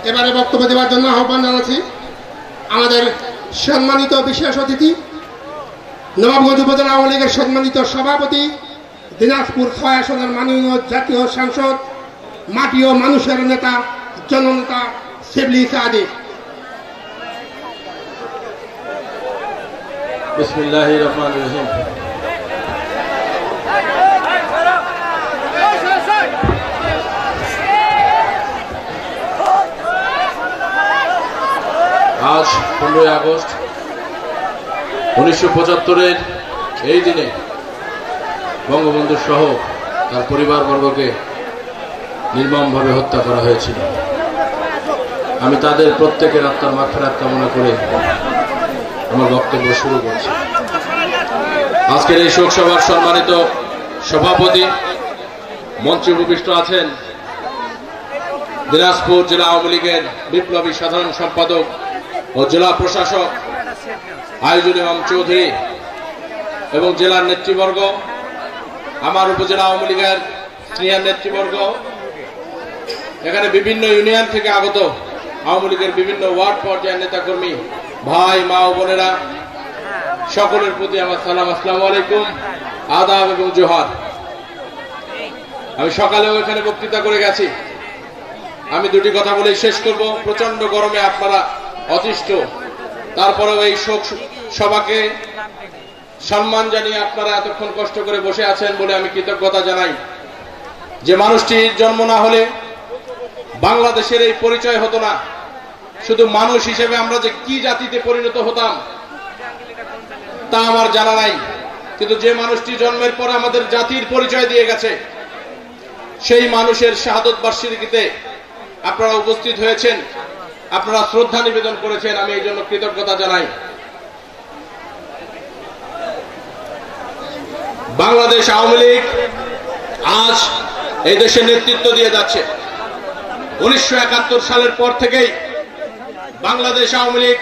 এবারে বক্তব্য দেওয়ার জন্য আহ্বান জানাচ্ছি আমাদের সম্মানিত বিশেষ অতিথি নবাবগঞ্জ উপজেলা আওয়ামী লীগের সম্মানিত সভাপতি, দিনাজপুর ৬ আসনের মাননীয় জাতীয় সাংসদ, মাটি ও মানুষের নেতা, জননেতা শিবলী সাদিক। বিসমিল্লাহির রহমানির রহিম। আজ 15 আগস্ট 1975-এর এই দিনে বঙ্গবন্ধু সহ তার পরিবারবর্গকে নির্মমভাবে হত্যা করা হয়েছিল। আমি তাদের প্রত্যেকের আত্মার মাগফিরাত কামনা করে আমার বক্তব্য শুরু করছি। আজকের এই শোক সভার সম্মানিত সভাপতি, মঞ্চে উপবিষ্ট আছেন দিনাজপুর জেলা আওয়ামী লীগের বিপ্লবী সাধারণ সম্পাদক ও জেলা প্রশাসক আইজুল ইমাম চৌধুরী এবং জেলার নেতৃবর্গ, আমার উপজেলা আওয়ামী লীগের সিনিয়র নেতৃবর্গ, এখানে বিভিন্ন ইউনিয়ন থেকে আগত আওয়ামী লীগের বিভিন্ন ওয়ার্ড পর্যায়ের নেতাকর্মী, ভাই মা ও বোনেরা, সকলের প্রতি আমার সালাম, আসসালামু আলাইকুম, আদাব এবং জোহার। আমি সকালেও এখানে বক্তৃতা করে গেছি, আমি দুটি কথা বলেই শেষ করব। প্রচন্ড গরমে আপনারা অতিষ্ঠ, তারপরেও এই শোক সভাকে সম্মান জানিয়ে আপনারা এতক্ষণ কষ্ট করে বসে আছেন বলে আমি কৃতজ্ঞতা জানাই। যে মানুষটির জন্ম না হলে বাংলাদেশের এই পরিচয় হতো না। শুধু মানুষ হিসেবে আমরা যে কি জাতিতে পরিণত হতাম তা আমার জানা নাই, কিন্তু যে মানুষটি জন্মের পর আমাদের জাতির পরিচয় দিয়ে গেছে, সেই মানুষের শাহাদত বার্ষিকীতে আপনারা উপস্থিত হয়েছেন, আপনারা শ্রদ্ধা নিবেদন করেছেন, আমি এই জন্য কৃতজ্ঞতা জানাই। বাংলাদেশ আওয়ামী লীগ আজ এই দেশের নেতৃত্ব দিয়ে যাচ্ছে। 1971 সালের পর থেকেই বাংলাদেশ আওয়ামী লীগ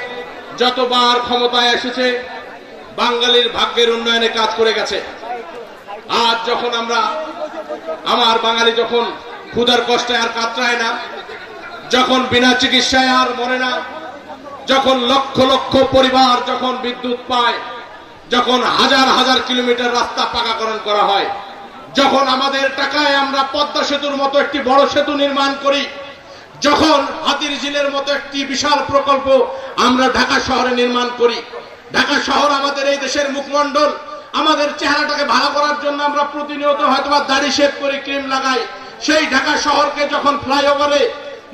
যতবার ক্ষমতায় এসেছে বাঙালির ভাগ্যের উন্নয়নে কাজ করে গেছে। আজ যখন আমার বাঙালি যখন ক্ষুধার কষ্টে আর কাতরায় না, যখন বিনা চিকিৎসায় আর মরে না, যখন লক্ষ লক্ষ পরিবার যখন বিদ্যুৎ পায়, যখন হাজার হাজার কিলোমিটার রাস্তা পাকাকরণ করা হয়, যখন আমাদের টাকায় আমরা পদ্মা সেতুর মতো একটি বড় সেতু নির্মাণ করি, যখন হাতির ঝিলের মতো একটি বিশাল প্রকল্প আমরা ঢাকা শহরে নির্মাণ করি, ঢাকা শহর আমাদের এই দেশের মুখমণ্ডল, আমাদের চেহারাটাকে ভালো করার জন্য আমরা প্রতিনিয়ত হয়তোবা দাড়ি শেভ করে ক্রিম লাগাই, সেই ঢাকা শহরকে যখন ফ্লাইওভারে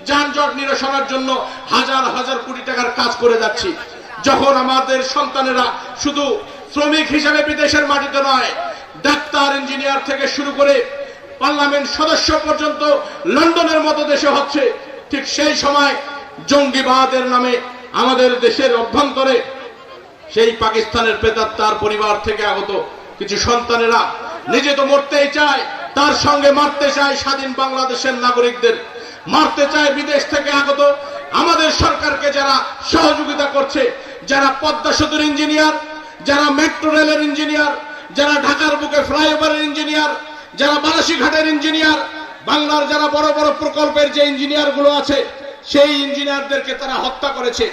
যানজট নিরসনের জন্য হাজার হাজার কোটি টাকার কাজ করে যাচ্ছি, যখন আমাদের সন্তানেরা শুধু শ্রমিক হিসেবে বিদেশের মাটিতে নয়, ডাক্তার ইঞ্জিনিয়ার থেকে শুরু করে পার্লামেন্ট সদস্য পর্যন্ত লন্ডনের মতো দেশে হচ্ছে, ঠিক সেই সময় জঙ্গিবাদের নামে আমাদের দেশের অভ্যন্তরে সেই পাকিস্তানের প্রেতাত্মার পরিবার থেকে আগত কিছু সন্তানেরা নিজে তো মরতেই চায়, তার সঙ্গে মারতে চায় স্বাধীন বাংলাদেশের নাগরিকদের, মারতে চায় বিদেশ থেকে আগত আমাদের সরকারকে যারা সহযোগিতা করছে, যারা পদ্মা সেতুর ইঞ্জিনিয়ার, যারা মেট্রো রেলের ইঞ্জিনিয়ার, যারা ঢাকার বুকে ফ্লাইওভারের ইঞ্জিনিয়ার, যারা বারাসীঘাটের ইঞ্জিনিয়ার, বাংলার যারা বড় বড় প্রকল্পের যে ইঞ্জিনিয়ার গুলো আছে, সেই ইঞ্জিনিয়ারদেরকে তারা হত্যা করেছে,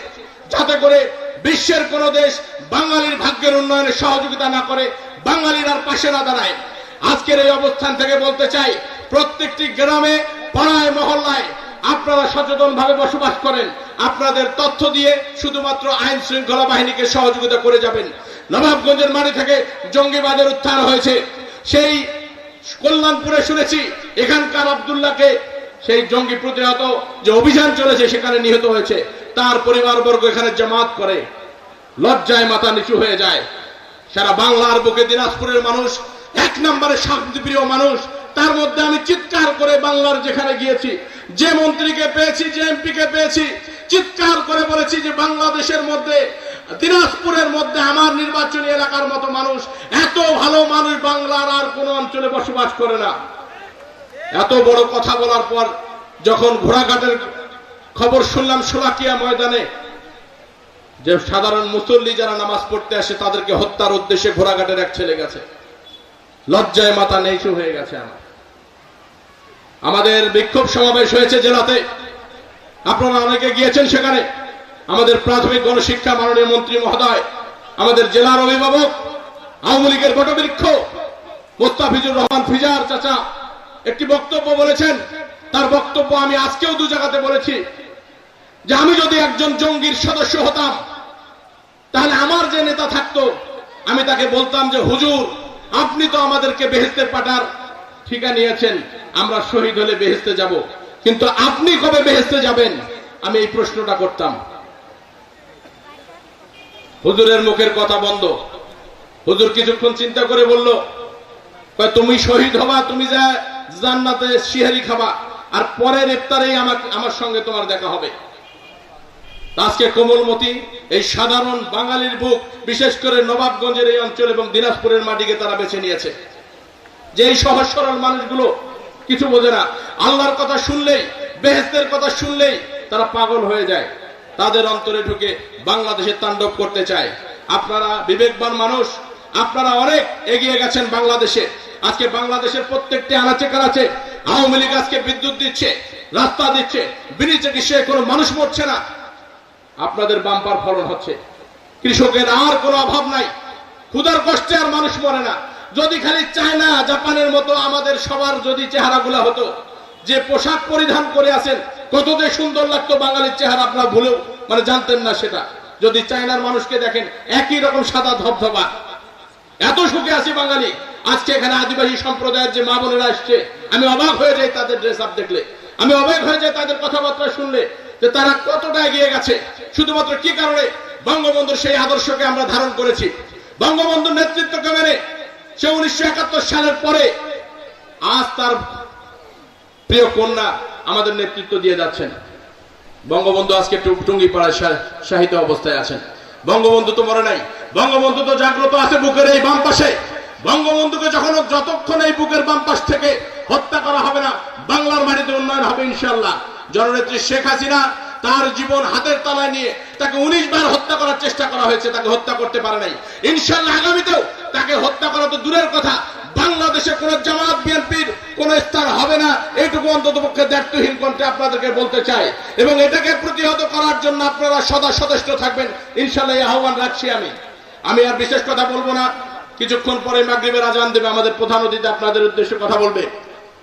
যাতে করে বিশ্বের কোন দেশ বাঙালির ভাগ্যের উন্নয়নে সহযোগিতা না করে, বাঙালির আর পাশে না দাঁড়ায়। আজকের এই অবস্থান থেকে বলতে চাই, প্রত্যেকটি গ্রামে, পাড়ায়, মহল্লায় আপনারা সচেতন ভাবে বসবাস করেন, আপনাদের তথ্য দিয়ে শুধুমাত্র আইন শৃঙ্খলা বাহিনীকে সহযোগিতা করে যাবেন। নবাবগঞ্জের মাটি থেকে জঙ্গিবাদের উত্থান হয়েছে, সেই কল্যাণপুরে শুনেছি এখানকার আব্দুল্লাহকে সেই জঙ্গি প্রতিহত যে অভিযান চলেছে সেখানে নিহত হয়েছে, তার পরিবারবর্গ এখানে জামাত করে, লজ্জায় মাথা নিচু হয়ে যায়। সারা বাংলার বুকে দিনাজপুরের মানুষ এক নম্বরে শান্তিপ্রিয় মানুষ, তার মধ্যে আমি চিৎকার করে বাংলার যেখানে গিয়েছি, যে মন্ত্রীকে পেয়েছি, যে এমপিকে পেয়েছি, চিৎকার করে বলেছি যে বাংলাদেশের মধ্যে, দিনাজপুরের মধ্যে আমার নির্বাচনী এলাকার মতো মানুষ, এত ভালো মানুষ বাংলার আর কোন অঞ্চলে বসবাস করে না। এত বড় কথা বলার পর যখন ঘোড়াঘাটের খবর শুনলাম শোলাকিয়া ময়দানে যে সাধারণ মুসল্লি যারা নামাজ পড়তে আসে তাদেরকে হত্যার উদ্দেশ্যে ঘোড়াঘাটের এক ছেলে গেছে, লজ্জায় মাথা নিচু হয়ে গেছে। আমাদের বিক্ষোভ সমাবেশ হয়েছে জেলাতে, আপনারা অনেকে গিয়েছেন সেখানে। আমাদের প্রাথমিক গণশিক্ষা মাননীয় মন্ত্রী মহোদয়, আমাদের জেলার অভিভাবক, আওয়ামী লীগের বটবৃক্ষ মোস্তাফিজুর রহমান ফিজার চাচা একটি বক্তব্য বলেছেন। তার বক্তব্য আমি আজকেও দু জায়গাতে বলেছি যে আমি যদি একজন জঙ্গির সদস্য হতাম তাহলে আমার যে নেতা থাকতো আমি তাকে বলতাম যে হুজুর আপনি তো আমাদেরকে বেহেশতের পাঠার ঠিকা নিয়েছেন, আমরা শহীদ হলে বেহেশতে যাব, কিন্তু আপনি কবে বেহেশতে যাবেন, আমি এই প্রশ্নটা করতাম। হুজুরের মুখের কথা বন্ধ। হুজুর কিছুক্ষণ চিন্তা করে বলল, তুমি শহীদ হবা, তুমি যা জান্নাতে শিহারি খাবা, আর পরের ইফতারেই আমার সঙ্গে তোমার দেখা হবে। আজকে কোমলমতি এই সাধারণ বাঙালির বুক, বিশেষ করে নবাবগঞ্জের এই অঞ্চল এবং দিনাজপুরের মাটিকে তারা বেছে নিয়েছে। যে এই সহজ সরল মানুষগুলো কিছু বোঝে না, আল্লাহর কথা শুনলেই, বেহেশতের কথা শুনলেই তারা পাগল হয়ে যায়, তাদের অন্তরে ঢুকে বাংলাদেশে তাণ্ডব করতে চায়। আপনারা বিবেকবান মানুষ, আপনারা অনেক এগিয়ে গেছেন বাংলাদেশে। আজকে বাংলাদেশের প্রত্যেকটি আনাচে কানাচে আওয়ামী লীগ আজকে বিদ্যুৎ দিচ্ছে, রাস্তা দিচ্ছে, বিনা চিকিৎসায় কোনো মানুষ মরছে না, আপনাদের বাম্পার ফলন হচ্ছে। কৃষকের আর কোনো অভাব নাই, ক্ষুধার কষ্টে আর মানুষ মরে না। যদি খালি চায়না জাপানের মতো আমাদের সবার যদি চেহারাগুলো হতো, যে পোশাক পরিধান করে আছেন কত যে সুন্দর লাগতো বাঙালির চেহারা, আপনারা ভুলেও জানতেন না সেটা। যদি চায়নার মানুষকে দেখেন একই রকম সাদা ধবধবা, এত সুখে আছি বাঙালি। আজকে এখানে আদিবাসী সম্প্রদায়ের যে মা বোনেরা আসছে, আমি অবাক হয়ে যাই তাদের ড্রেস আপ দেখলে, আমি অবাক হয়ে যাই তাদের কথাবার্তা শুনলে, যে তারা কতটা এগিয়ে গেছে। শুধুমাত্র কি কারণে? বঙ্গবন্ধুর সেই আদর্শকে আমরা ধারণ করেছি, বঙ্গবন্ধুর নেতৃত্বকে মেনে। সে 1971 সালের পরে আজ তার প্রিয় কন্যা আমাদের নেতৃত্ব দিয়ে যাচ্ছেন। বঙ্গবন্ধু আজকে টুঙ্গিপাড়ায় শাহিত অবস্থায় আছেন। বঙ্গবন্ধু তো মরে নাই, বঙ্গবন্ধু তো জাগ্রত আছে বুকের এই বাম পাশে। বঙ্গবন্ধুকে যতক্ষণ এই বুকের বাম পাশ থেকে হত্যা করা হবে না, বাংলার মাটিতে উন্নয়ন হবে ইনশাআল্লাহ। জননেত্রী শেখ হাসিনা তার জীবন হাতের তালায় নিয়ে তাকে 19 বার হত্যা করার চেষ্টা করা হয়েছে, তাকে হত্যা করতে পারে নাই। ইনশাআল্লাহ আগামীতেও তাকে হত্যা করা তো দূরের কথা, বাংলাদেশে কোন জামাত বিএনপির কোন স্থান হবে না, এইটুকু অন্ততপক্ষে দায়িত্বহীন কণ্ঠে আপনাদেরকে বলতে চাই। এবং এটাকে প্রতিহত করার জন্য আপনারা সদা সচেষ্ট থাকবেন ইনশাআল্লাহ, এই আহ্বান রাখছি। আমি আর বিশেষ কথা বলবো না, কিছুক্ষণ পরে মাগরিবের আজান দেবে, আমাদের প্রধান অতিথি আপনাদের উদ্দেশ্যে কথা বলবে।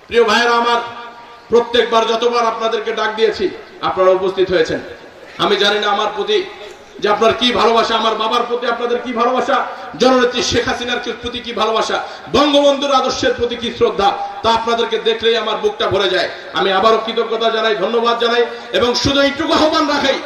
প্রিয় ভাইয়েরা আমার, প্রত্যেকবার যতবার আপনাদেরকে ডাক দিয়েছি আপনারা উপস্থিত হয়েছেন। আমি জানি না আমার প্রতি যে আপনার কি ভালোবাসা, আমার বাবার প্রতি আপনাদের কি ভালোবাসা, জননেত্রী শেখ হাসিনার প্রতি কি ভালোবাসা, বঙ্গবন্ধুর আদর্শের প্রতি কি শ্রদ্ধা, তা আপনাদেরকে দেখলেই আমার বুকটা ভরে যায়। আমি আবারও কৃতজ্ঞতা জানাই, ধন্যবাদ জানাই, এবং শুধু এইটুকু আহ্বান রাখাই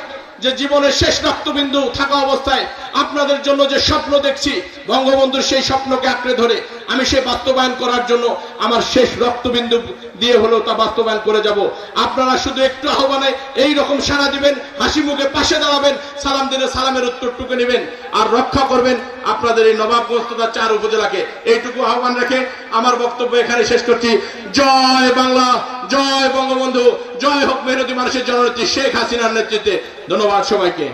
যে জীবনের শেষ রক্তবিন্দু থাকা অবস্থায় আপনাদের জন্য যে স্বপ্ন দেখছি, বঙ্গবন্ধুর সেই স্বপ্নকে আঁকড়ে ধরে আমি সে বাস্তবায়ন করার জন্য আমার শেষ রক্তবিন্দু দিয়ে হলেও তা বাস্তবায়ন করে যাব। আপনারা শুধু একটু আহ্বানে এই রকম সাড়া দিবেন, হাসি মুখে পাশে দাঁড়াবেন, সালাম দিলে সালামের উত্তরটুকু নেবেন, আর রক্ষা করবেন আপনাদের এই নবাবগঞ্জ তথা 4 উপজেলাকে। এইটুকু আহ্বান রেখে আমার বক্তব্য এখানে শেষ করছি। জয় বাংলা, জয় বঙ্গবন্ধু, জয় হোক মেহনতি মানুষের জননেত্রী শেখ হাসিনার নেতৃত্বে। ধন্যবাদ সবাইকে।